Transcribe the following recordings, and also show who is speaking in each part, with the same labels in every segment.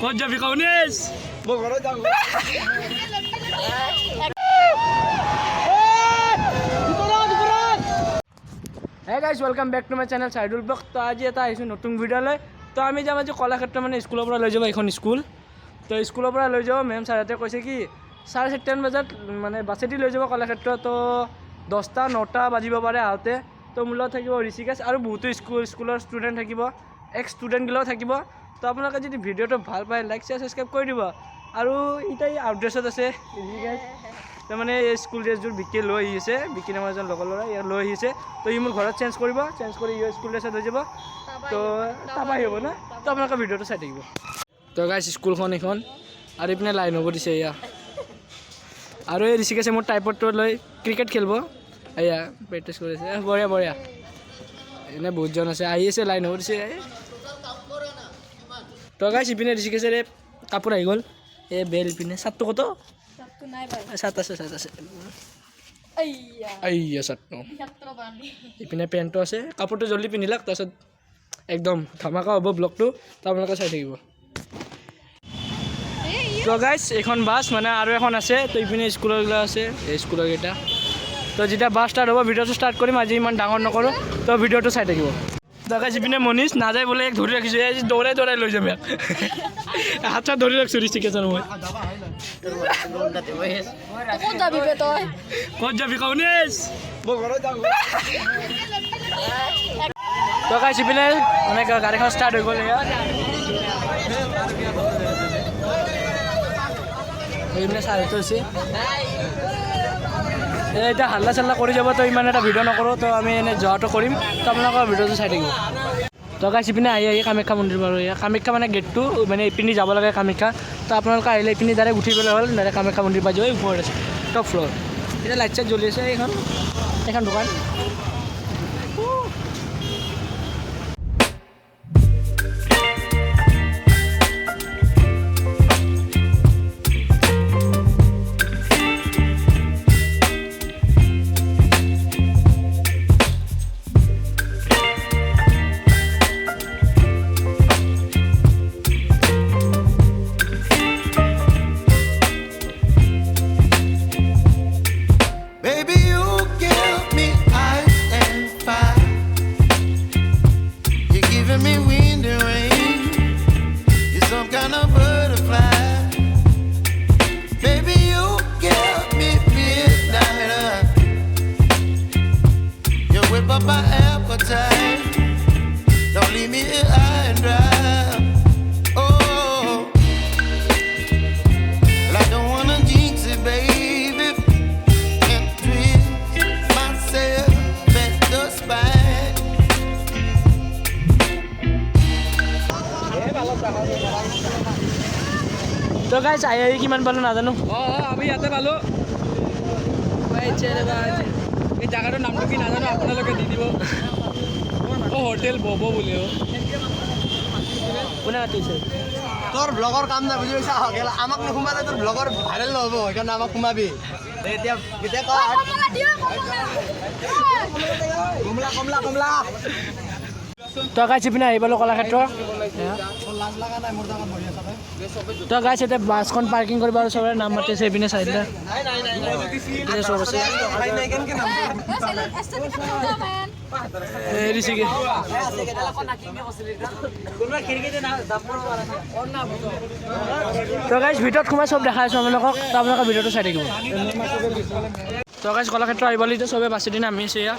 Speaker 1: ক'ত যাবি কৌনেশ?
Speaker 2: মই ঘৰত যাম।
Speaker 1: Hey guys welcome back to my channel চাইডুল ব্লগ। তো আজি এটা আহিছোঁ নতুন ভিডিঅ'লৈ। তো আমি যাম আজি কলাক্ষেত্ৰ মানে স্কুলৰ পৰা লৈ যাব এইখন স্কুল। তো স্কুলৰ পৰা লৈ যাব মেম ছাৰহঁতে কৈছে কি 4:30 বজাত মানে বাছেদি লৈ যাব কলাক্ষেত্ৰ। তো 10টা 9টা বাজিব পাৰে আহোঁতে। তো মোৰ লগত থাকিব ঋষিকেশ আৰু বহুতো স্কুলৰ ষ্টুডেণ্ট থাকিব, এক্স ষ্টুডেণ্টগিলাও থাকিব। তো আপোনালোকে যদি ভিডিঅ'টো ভাল পায় লাইক শ্বেয়াৰ ছাবস্ক্ৰাইব কৰি দিব। আৰু এতিয়া আউটড্ৰেছত আছে ঋষিকেশ। তাৰমানে এই স্কুল ড্ৰেছযোৰ বিকি লৈ আহিছে, বিকি নামৰ এজন লগৰ ল'ৰা ইয়াত লৈ আহিছে। তো ই মোৰ ঘৰত চেঞ্জ কৰিব, চেঞ্জ কৰি ইয়ে স্কুল ড্ৰেছত হৈ যাব। তো তাৰপৰা আহিব না। তো আপোনালোকে ভিডিঅ'টো চাই থাকিব। তো গাইছ স্কুলখন এইখন আৰু ইপিনে লাইন হ'ব দিছে এয়া। আৰু এই ঋষিকেশে মোৰ টাইপডটো লৈ ক্ৰিকেট খেলিব। এয়া প্ৰেক্টিছ কৰিছে, বঢ়িয়া বঢ়িয়া। এনে বহুতজন আছে, আহি আছে লাইন হ'ব দিছে। তো গাইছ ইপিনে ঋষিকেশে কাপোৰ আহি গ'ল। এই বেল ইপিনে চাৰ্টটো কত? চাৰ্ট আছে চাৰ্ট আছে। আইয়া চাৰ্টটো ইপিনে পেণ্টটো আছে। কাপোৰটো জল্দি পিন্ধিলাক, তাৰপিছত একদম ধামাকা হ'ব ব্লগটো। তো আপোনালোকে চাই থাকিব। তো গাইছ এইখন বাছ মানে আৰু এখন আছে। তো ইপিনে স্কুলৰগিলা আছে, এই স্কুলৰকেইটা। তো যেতিয়া বাছ ষ্টাৰ্ট হ'ব ভিডিঅ'টো ষ্টাৰ্ট কৰিম। আজি ইমান ডাঙৰ নকৰোঁ, তো ভিডিঅ'টো চাই থাকিব। তো গাইছ ইপিনে মনীষ নাযায় বোলে, এক ধৰি ৰাখিছোঁ। এই দৌৰাই দৌৰাই লৈ যাম ইয়াক। হাত চাত ধৰি ৰাখিছোঁ ঋষিকেশৰ মই। ক'ত যাবি কৌনেশ?
Speaker 2: মই ঘৰত যাম।
Speaker 1: তো গাইছ ইপিনে মানে গাড়ীখন ষ্টাৰ্ট হৈ গ'ল। এইপিনে চাৰিটো হৈছে। এতিয়া হাল্লা চাল্লা কৰি যাব, তো ইমান এটা ভিডিঅ' নকৰোঁ। তো আমি এনেই যোৱাটো কৰিম। তো আপোনালোকৰ ভিডিঅ'টো চাই থাকিব। তো গাইছ ইপিনে আহি কামাখ্যা মন্দিৰ বাৰু। কামাখ্যা মানে গেটটো মানে ইপিনে যাব লাগে কামাখ্যা। তো আপোনালোকে আহিলে ইপিনে ডাইৰেক্ট উঠি পেলাই হ'ল, ডাইৰেক্ট কামাখ্যা মন্দিৰ পাই যাব। এই ওপৰত আছে টপ ফ্ল'ৰ। এতিয়া লাইট চাইট জ্বলি আছে এইখন দোকান।
Speaker 3: My appetite, don't leave me here high and dry. Oh, well, I don't wanna jinx it, baby, and twist myself at the spine.
Speaker 1: তো গাইছ আহি কিমান পালোঁ নাজানো।
Speaker 2: আমি ইয়াতে পালোঁ। এই জাগাটোৰ নামটো কি নাজানো, আপোনালোকে দি দিব। হোটেল বব বুলি।
Speaker 1: কোনে মাতিছে?
Speaker 2: তোৰ ব্লগৰ কাম নাই বুজি পাইছা? আমাক নোসোমালে তোৰ ব্লগৰ ভাইৰেল নহ'ব, সেইকাৰণে আমাক সোমাবি। এতিয়া কমলা কমলা কমলা।
Speaker 1: তো গাইছ ইপিনে আহি পালোঁ কলাক্ষেত্ৰ। তো গাইছ এতিয়া বাছখন পাৰ্কিং কৰিব আৰু চবৰে নাম মাতিছে এইপিনে চাইডে। চব আছে তো গাইছ ভিতৰত সোমাই চব দেখাই আছোঁ আপোনালোকক। তো আপোনালোকে ভিডিঅ'টো চাই থাকিব। তো গাইছ কলাক্ষেত্ৰ আহিব এতিয়া চবে বাছি দিনে আমি আছোঁ এয়া।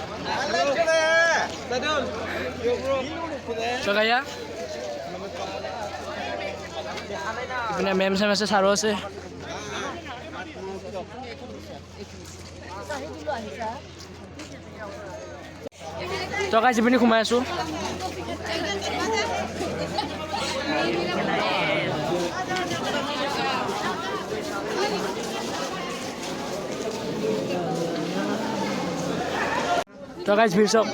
Speaker 1: তো গাইয়া ইপিনে মেম চেম আছে, ছাৰো আছে। তো গাইছ ইপিনে সোমাই আছোঁ। তো গাইছ ভিৰ চাওক।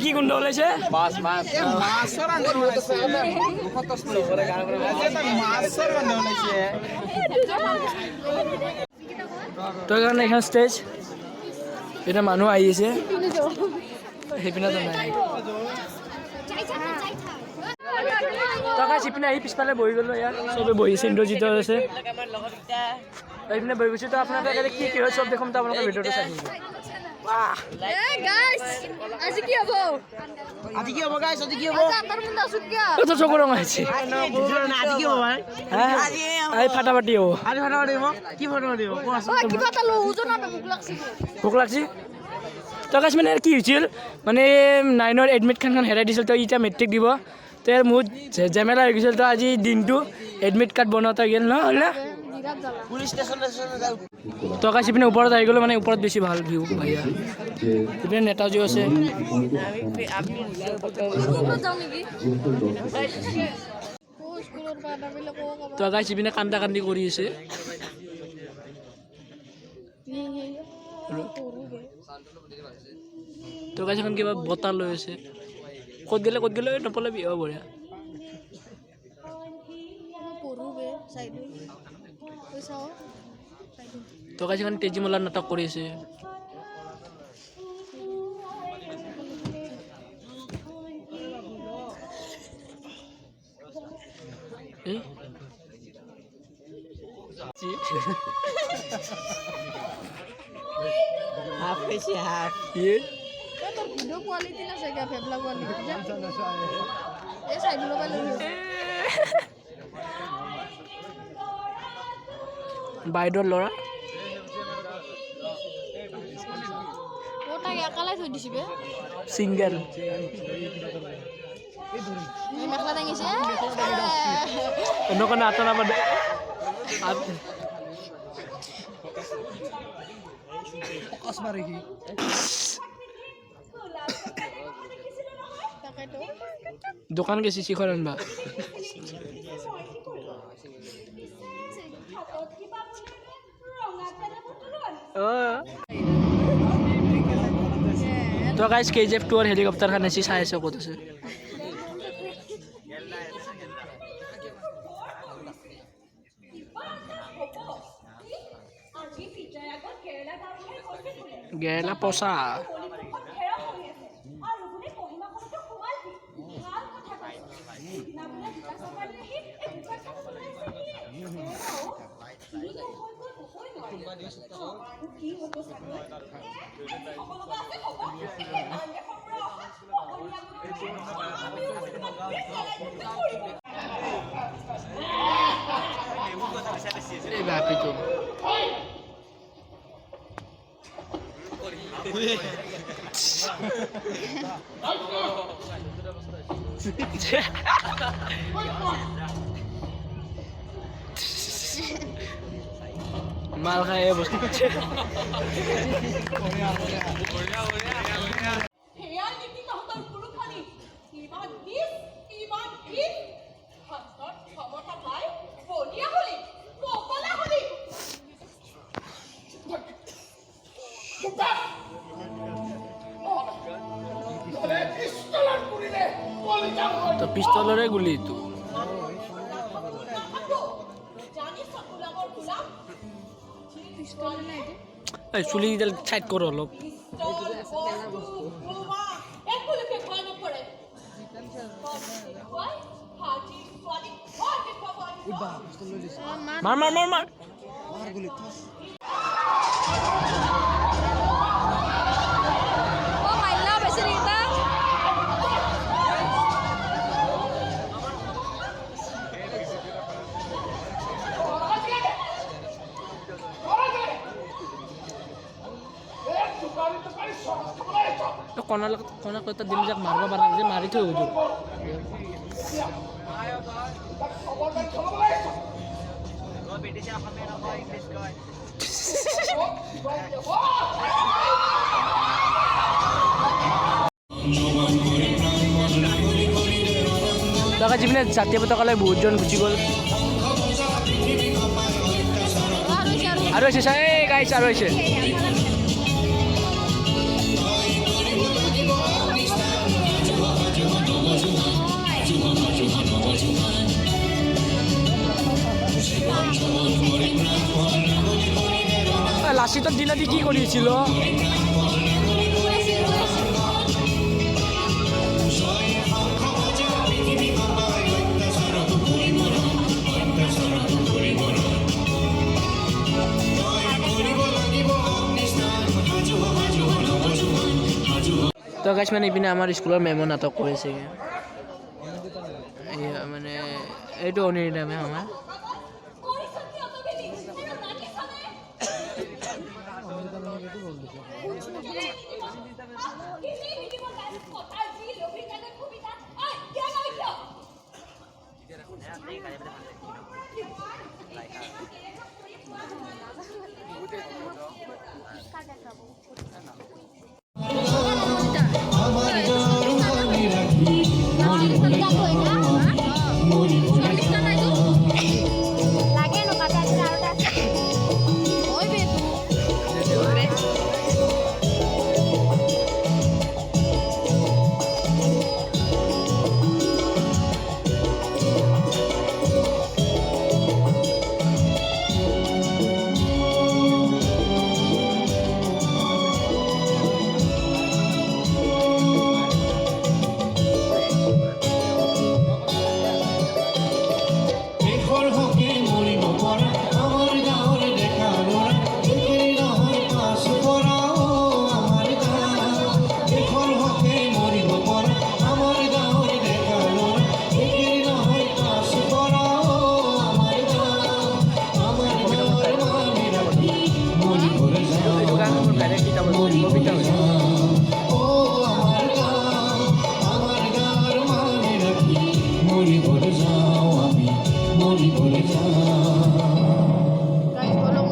Speaker 1: কি গোন্ধ ওলাইছে?
Speaker 2: মাছ মাছ
Speaker 1: তো কাৰণে এইখন ষ্টেজ এতিয়া মানুহ আহি আছে। সেইপিনে নাই টকা চিপিনে আহি পিছফালে বহি গ'লো ইয়াত চবে বহিছে ইন্দ্ৰজিত আছে এইপিনে বহি গৈছোঁ তো আপোনালোকে কি কি হয় চব দেখোন তো আপোনালোকে ভিডিঅ'টো চাই থাকিব তো চকু ৰঙা হৈছে এই ফাটা পাতি হ'ব ভোক লাগছি তো গাইছ মানে কি হৈছিল মানে 9ৰ এডমিট কাৰ্ডখন হেৰাই দিছিল তো এতিয়া মেট্ৰিক দিব তো ইয়াৰ মোৰ জেমেলা হৈ গৈছিল তো আজি দিনটো এডমিট কাৰ্ড বনাওঁতে গ'ল নহয় না তো গাইছ ইপিনে ওপৰত আহি গ'লো মানে ওপৰত বেছি ভাল ভিউ ভাইয়া ইপিনে নেতাজী আছে তো গাইছ ইপিনে কান্দা কান্দি কৰি আছে তো গাইছ এখন কিবা বঁটা লৈ আছে ক'ত গ'লে নপলাবি অঁ বঢ়িয়া তো গাইছ এখন তেজীমলাৰ নাটক কৰি আছে
Speaker 2: হাফ খাইছে হাফ
Speaker 4: ভিডিও কোৱালিটি না চাগে ফেবলা কোৱালিটি এই সাইডৰ পৰা লৈ
Speaker 1: বাইদেউৰ ল'ৰা
Speaker 4: ও তাক একালাই থৈ দিছি বে
Speaker 1: ছিংগল
Speaker 4: মেখলা দাঙিছে
Speaker 1: এনেকুৱা আতনা বাদে
Speaker 4: তাকেতো
Speaker 1: দোকান গেছি শিখৰ আনবা তো গাইছ KGF 2 হেলিকপ্টাৰখন আছে চাই আছে ক'ত আছে গেলা পচা এই বাপিটো মাল খায় বস্তু তো পিস্তলৰে গুলি তো এই চুলি সাইড কৰো অলপ মাৰ মাৰ মাৰ মাৰ কণা কটা দিন যাক মাৰিব পাৰা যে মাৰি থৈ গ'লো পতাকা যিপিনে জাতীয় পতাকালৈ বহুতজন গুচি গ'ল আৰু হৈছে চাই গাইছ আৰু হৈছে লাচিতৰ দিনতে কি কৰিছিল গাইছ মানে ইপিনে আমাৰ স্কুলৰ মেমৰ নাটক কৰিছে মানে এইটো অনিৰিতা মেম আমাৰ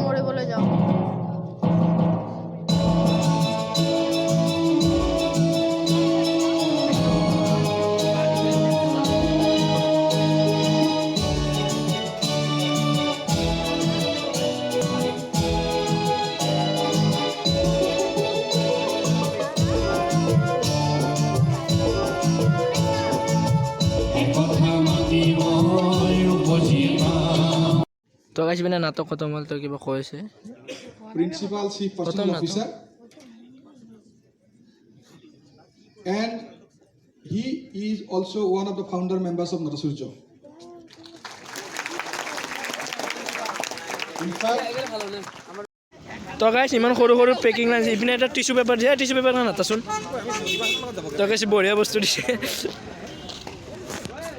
Speaker 1: মৰিবলৈ যাওঁ তো গাইছ পিনে নাটক খতম হ'ল তো কিবা কৈছে
Speaker 5: Principal Chief Personnel Officer, and he is also one of the founder members of Narasurjo. In fact,
Speaker 1: তো গাইছ ইমান সৰু সৰু পেকিং লাগিছে ইপিনে এটা টিচু পেপাৰ দিয়ে টিচু পেপাৰ না নাটাচোন তো গাইছ বঢ়িয়া বস্তু দিছে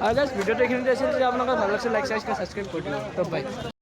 Speaker 1: আৰু গাইছ ভিডিঅ'টো এইখিনিতে আছিল যদি আপোনালোকৰ ভাল লাগিছে লাইক ছাবস্ক্ৰাইব কৰি দিব তো বাই